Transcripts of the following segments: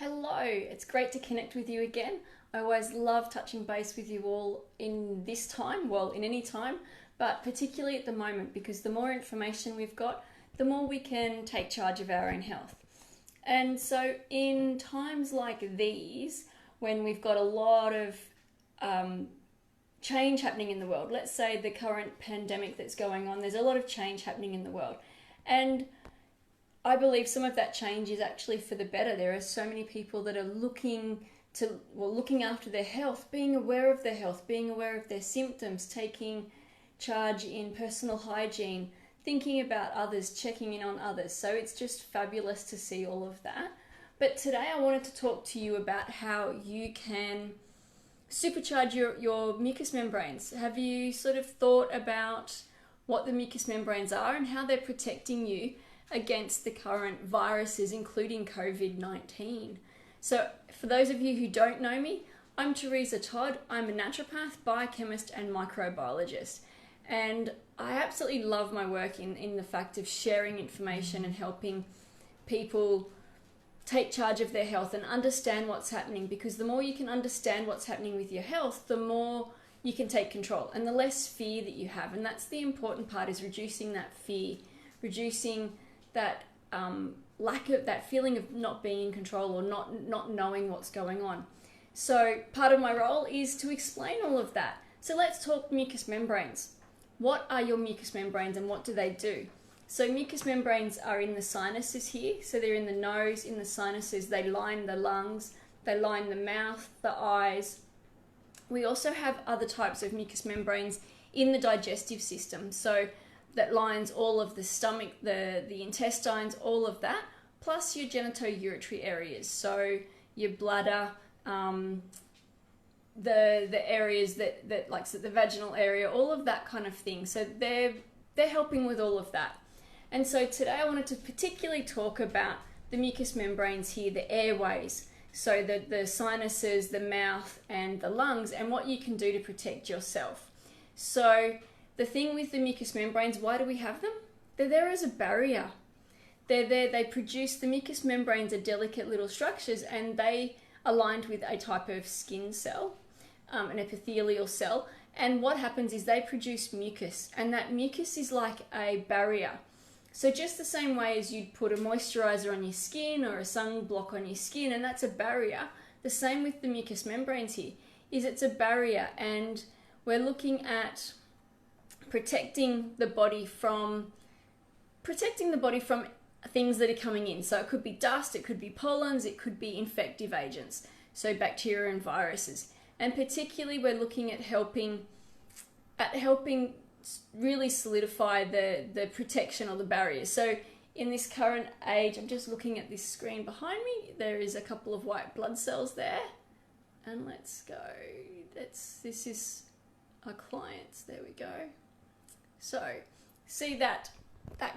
Hello, it's great to connect with you again. I always love touching base with you all in this time, well, in any time, but particularly at the moment because the more information we've got, the more we can take charge of our own health. And so, in times like these, when we've got a lot of change happening in the world, let's say the current pandemic that's going on, there's a lot of change happening in the world. And I believe some of that change is actually for the better. There are so many people that are looking after their health, being aware of their health, being aware of their symptoms, taking charge in personal hygiene, thinking about others, checking in on others. So it's just fabulous to see all of that. But today I wanted to talk to you about how you can supercharge your mucous membranes. Have you sort of thought about what the mucous membranes are and how they're protecting you against the current viruses, including COVID-19. So for those of you who don't know me, I'm Teresa Todd. I'm a naturopath, biochemist and microbiologist. And I absolutely love my work in the fact of sharing information and helping people take charge of their health and understand what's happening, because the more you can understand what's happening with your health, the more you can take control and the less fear that you have. And that's the important part, is reducing that fear, reducing that lack of that feeling of not being in control or not knowing what's going on. So part of my role is to explain all of that. So let's talk mucous membranes. What are your mucous membranes and what do they do? So mucous membranes are in the sinuses here. So they're in the nose, in the sinuses. They line the lungs, they line the mouth, the eyes. We also have other types of mucous membranes in the digestive system. So that lines all of the stomach, the intestines, all of that, plus your genitourinary areas. So your bladder, the areas that like so the vaginal area, all of that kind of thing. So they're helping with all of that. And so today I wanted to particularly talk about the mucous membranes here, the airways. So the sinuses, the mouth and the lungs, and what you can do to protect yourself. So the thing with the mucous membranes, why do we have them? They're there as a barrier. They're there, they produce, the mucous membranes are delicate little structures, and they are lined with a type of skin cell, an epithelial cell. And what happens is they produce mucus, and that mucus is like a barrier. So just the same way as you'd put a moisturizer on your skin or a sunblock on your skin, and that's a barrier, the same with the mucous membranes here, is it's a barrier. And we're looking at protecting the body from things that are coming in. So it could be dust, it could be pollens, it could be infective agents, so bacteria and viruses. And particularly we're looking at helping really solidify the protection or the barriers. So in this current age, I'm just looking at this screen behind me, there is a couple of white blood cells there. And let's go, this is our clients, there we go. So, see that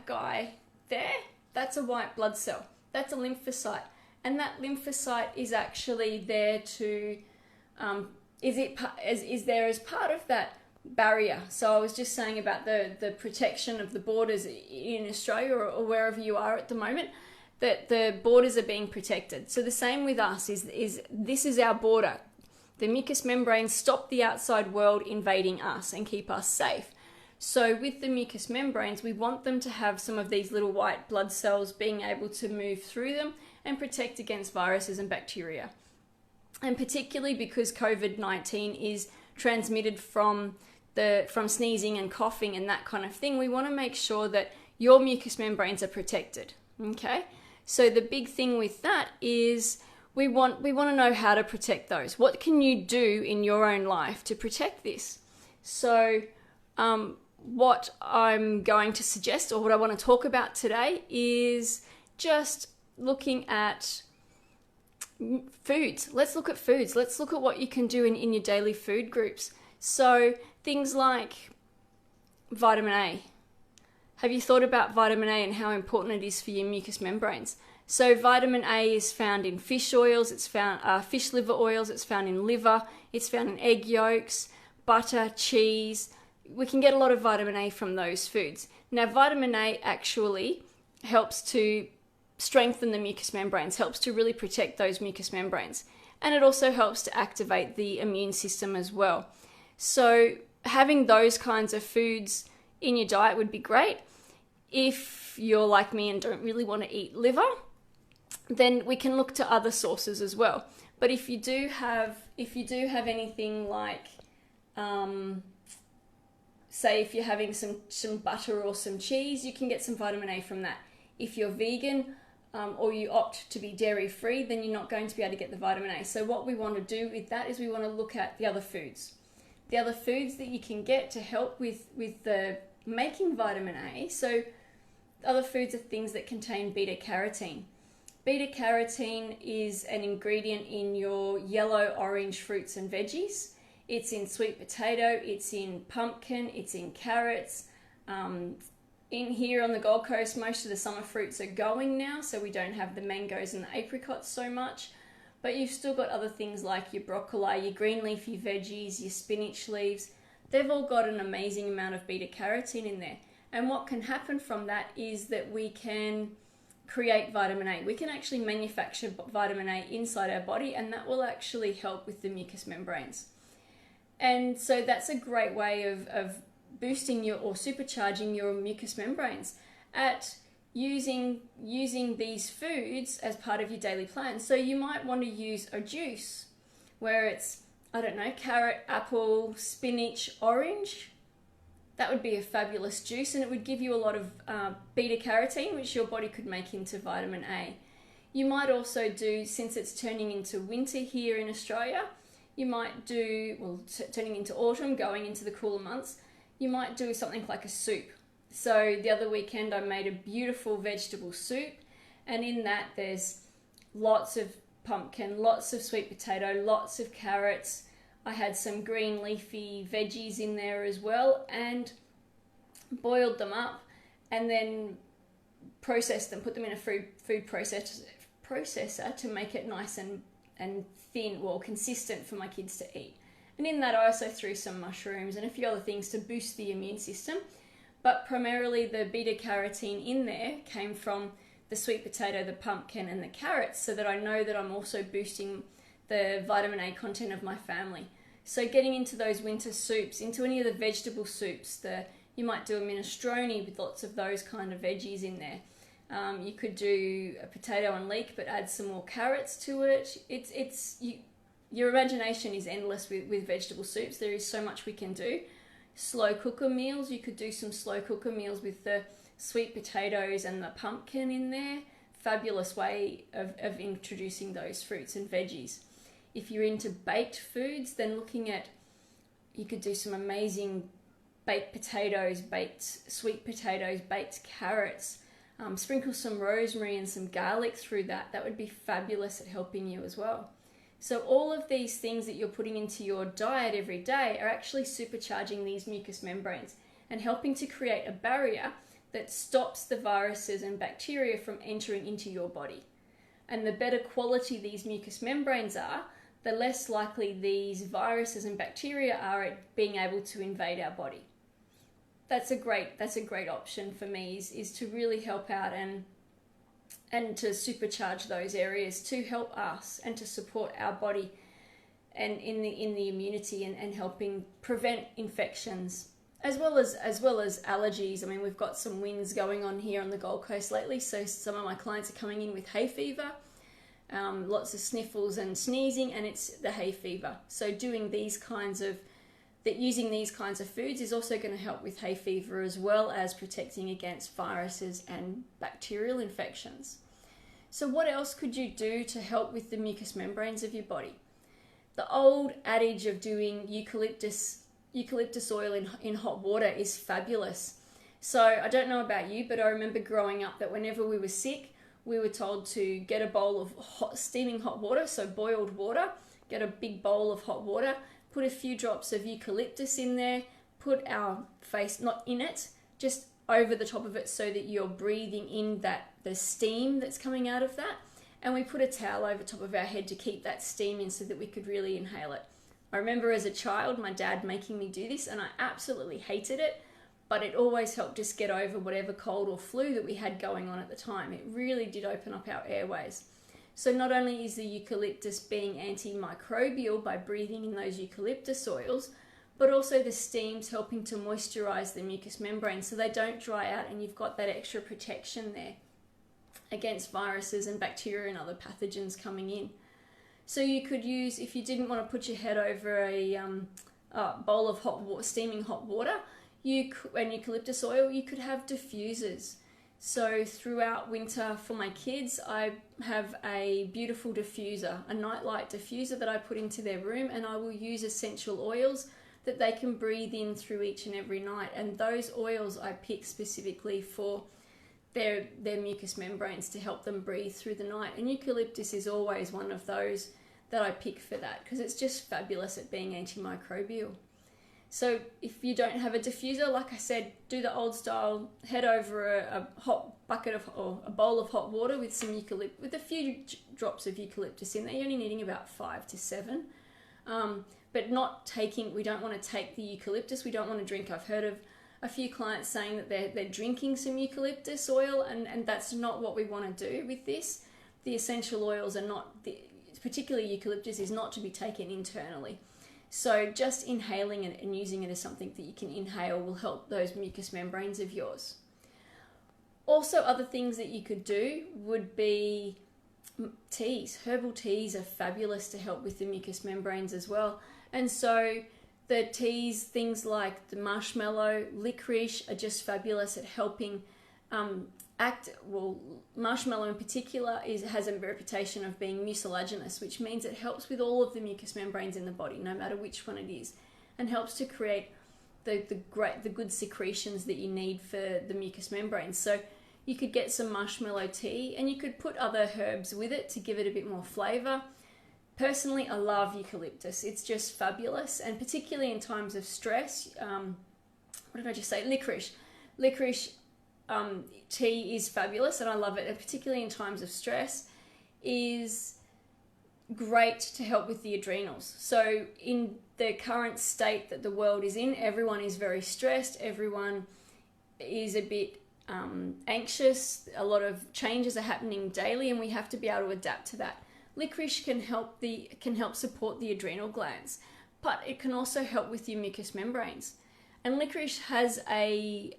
guy there? That's a white blood cell. That's a lymphocyte. And that lymphocyte is actually there to, is there as part of that barrier. So I was just saying about the protection of the borders in Australia or wherever you are at the moment, that the borders are being protected. So the same with us, is this is our border. The mucous membranes stop the outside world invading us and keep us safe. So with the mucous membranes, we want them to have some of these little white blood cells being able to move through them and protect against viruses and bacteria. And particularly because COVID-19 is transmitted from sneezing and coughing and that kind of thing, we want to make sure that your mucous membranes are protected. Okay? So the big thing with that is we want to know how to protect those. What can you do in your own life to protect this? So what I'm going to suggest, or what I want to talk about today, is just looking at foods. Let's look at foods. Let's look at what you can do in your daily food groups. So things like vitamin A. Have you thought about vitamin A and how important it is for your mucous membranes? So vitamin A is found in fish oils, it's found fish liver oils, it's found in liver, it's found in egg yolks, butter, cheese. We can get a lot of vitamin A from those foods. Now, vitamin A actually helps to strengthen the mucous membranes, helps to really protect those mucous membranes. And it also helps to activate the immune system as well. So having those kinds of foods in your diet would be great. If you're like me and don't really want to eat liver, then we can look to other sources as well. But if you do have anything like, say if you're having some butter or some cheese, you can get some vitamin A from that. If you're vegan, or you opt to be dairy free, then you're not going to be able to get the vitamin A. So what we want to do with that is we want to look at the other foods. The other foods that you can get to help with the making vitamin A. So other foods are things that contain beta carotene. Beta carotene is an ingredient in your yellow, orange fruits and veggies. It's in sweet potato, it's in pumpkin, it's in carrots. In here on the Gold Coast, most of the summer fruits are going now, so we don't have the mangoes and the apricots so much. But you've still got other things like your broccoli, your green leafy veggies, your spinach leaves. They've all got an amazing amount of beta carotene in there. And what can happen from that is that we can create vitamin A. We can actually manufacture vitamin A inside our body, and that will actually help with the mucous membranes. And so that's a great way of boosting your or supercharging your mucous membranes at using these foods as part of your daily plan. So you might want to use a juice where it's, I don't know, carrot, apple, spinach, orange. That would be a fabulous juice, and it would give you a lot of beta carotene, which your body could make into vitamin A. You might also do, since it's turning into winter here in Australia, you might do, well, turning into autumn, going into the cooler months, you might do something like a soup. So the other weekend I made a beautiful vegetable soup, and in that there's lots of pumpkin, lots of sweet potato, lots of carrots. I had some green leafy veggies in there as well, and boiled them up and then processed them, put them in a food processor to make it nice and thin, well, consistent for my kids to eat. And in that I also threw some mushrooms and a few other things to boost the immune system. But primarily the beta carotene in there came from the sweet potato, the pumpkin and the carrots, so that I know that I'm also boosting the vitamin A content of my family. So getting into those winter soups, into any of the vegetable soups, you might do a minestrone with lots of those kind of veggies in there. You could do a potato and leek but add some more carrots to it. Your imagination is endless with vegetable soups. There is so much we can do. Slow cooker meals, you could do some slow cooker meals with the sweet potatoes and the pumpkin in there. Fabulous way of introducing those fruits and veggies. If you're into baked foods, then you could do some amazing baked potatoes, baked sweet potatoes, baked carrots. Sprinkle some rosemary and some garlic through that. That would be fabulous at helping you as well. So all of these things that you're putting into your diet every day are actually supercharging these mucous membranes and helping to create a barrier that stops the viruses and bacteria from entering into your body. And the better quality these mucous membranes are, the less likely these viruses and bacteria are at being able to invade our body. That's a great option for me is to really help out and to supercharge those areas to help us and to support our body and in the immunity and helping prevent infections as well as allergies. I mean, we've got some winds going on here on the Gold Coast lately, so some of my clients are coming in with hay fever, lots of sniffles and sneezing, and it's the hay fever. So using these kinds of foods is also going to help with hay fever as well as protecting against viruses and bacterial infections. So what else could you do to help with the mucous membranes of your body? The old adage of doing eucalyptus oil in hot water is fabulous. So I don't know about you, but I remember growing up that whenever we were sick, we were told to get a bowl of steaming hot water, so boiled water, get a big bowl of hot water, put a few drops of eucalyptus in there, put our face, not in it, just over the top of it so that you're breathing in the steam that's coming out of that. And we put a towel over top of our head to keep that steam in so that we could really inhale it. I remember as a child my dad making me do this and I absolutely hated it, but it always helped us get over whatever cold or flu that we had going on at the time. It really did open up our airways. So not only is the eucalyptus being antimicrobial by breathing in those eucalyptus oils, but also the steam's helping to moisturize the mucous membrane so they don't dry out, and you've got that extra protection there against viruses and bacteria and other pathogens coming in. So you could use, if you didn't want to put your head over a bowl of hot water, steaming hot water, and eucalyptus oil, you could have diffusers. So throughout winter for my kids, I have a beautiful diffuser, a nightlight diffuser that I put into their room, and I will use essential oils that they can breathe in through each and every night. And those oils I pick specifically for their mucous membranes to help them breathe through the night. And eucalyptus is always one of those that I pick for that, because it's just fabulous at being antimicrobial. So if you don't have a diffuser, like I said, do the old style, head over a hot bucket of, or a bowl of hot water with some with a few drops of eucalyptus in there. You're only needing about 5 to 7. But we don't want to take the eucalyptus, we don't want to drink. I've heard of a few clients saying that they're drinking some eucalyptus oil, and that's not what we want to do with this. The essential oils are not, particularly eucalyptus, is not to be taken internally. So just inhaling it and using it as something that you can inhale will help those mucous membranes of yours. Also, other things that you could do would be teas. Herbal teas are fabulous to help with the mucous membranes as well. And so the teas, things like the marshmallow, licorice, are just fabulous at helping marshmallow in particular has a reputation of being mucilaginous, which means it helps with all of the mucous membranes in the body, no matter which one it is, and helps to create the good secretions that you need for the mucous membranes. So you could get some marshmallow tea, and you could put other herbs with it to give it a bit more flavor. Personally, I love eucalyptus. It's just fabulous, and particularly in times of stress. What did I just say? Licorice. Tea is fabulous, and I love it, and particularly in times of stress, is great to help with the adrenals. So in the current state that the world is in, everyone is very stressed, everyone is a bit anxious, a lot of changes are happening daily, and we have to be able to adapt to that. Licorice can help support the adrenal glands, but it can also help with your mucous membranes. And licorice has a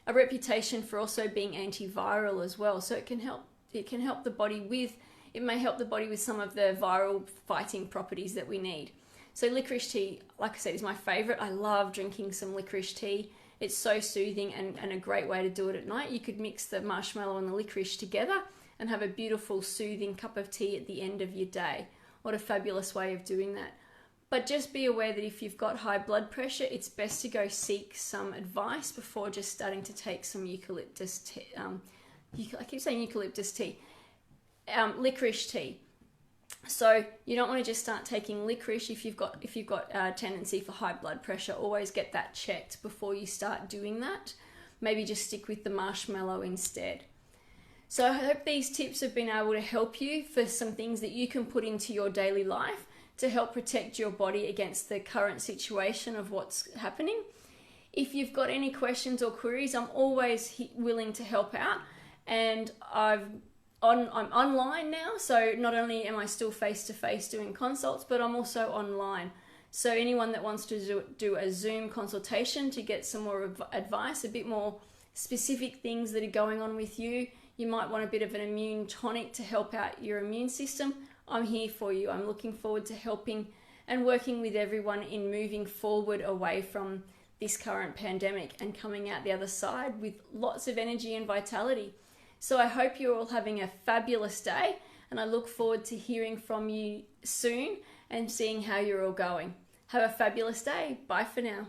reputation for also being antiviral as well. So it can help the body with some of the viral fighting properties that we need. So licorice tea, like I said, is my favorite. I love drinking some licorice tea. It's so soothing and a great way to do it at night. You could mix the marshmallow and the licorice together and have a beautiful soothing cup of tea at the end of your day. What a fabulous way of doing that. But just be aware that if you've got high blood pressure, it's best to go seek some advice before just starting to take some eucalyptus tea. I keep saying eucalyptus tea. Licorice tea. So you don't want to just start taking licorice if you've got a tendency for high blood pressure. Always get that checked before you start doing that. Maybe just stick with the marshmallow instead. So I hope these tips have been able to help you for some things that you can put into your daily life to help protect your body against the current situation of what's happening. If you've got any questions or queries, I'm always willing to help out, and I'm online now, so not only am I still face-to-face doing consults, but I'm also online. So anyone that wants to do a Zoom consultation to get some more advice, a bit more specific things that are going on with you, you might want a bit of an immune tonic to help out your immune system, I'm here for you. I'm looking forward to helping and working with everyone in moving forward away from this current pandemic and coming out the other side with lots of energy and vitality. So I hope you're all having a fabulous day, and I look forward to hearing from you soon and seeing how you're all going. Have a fabulous day. Bye for now.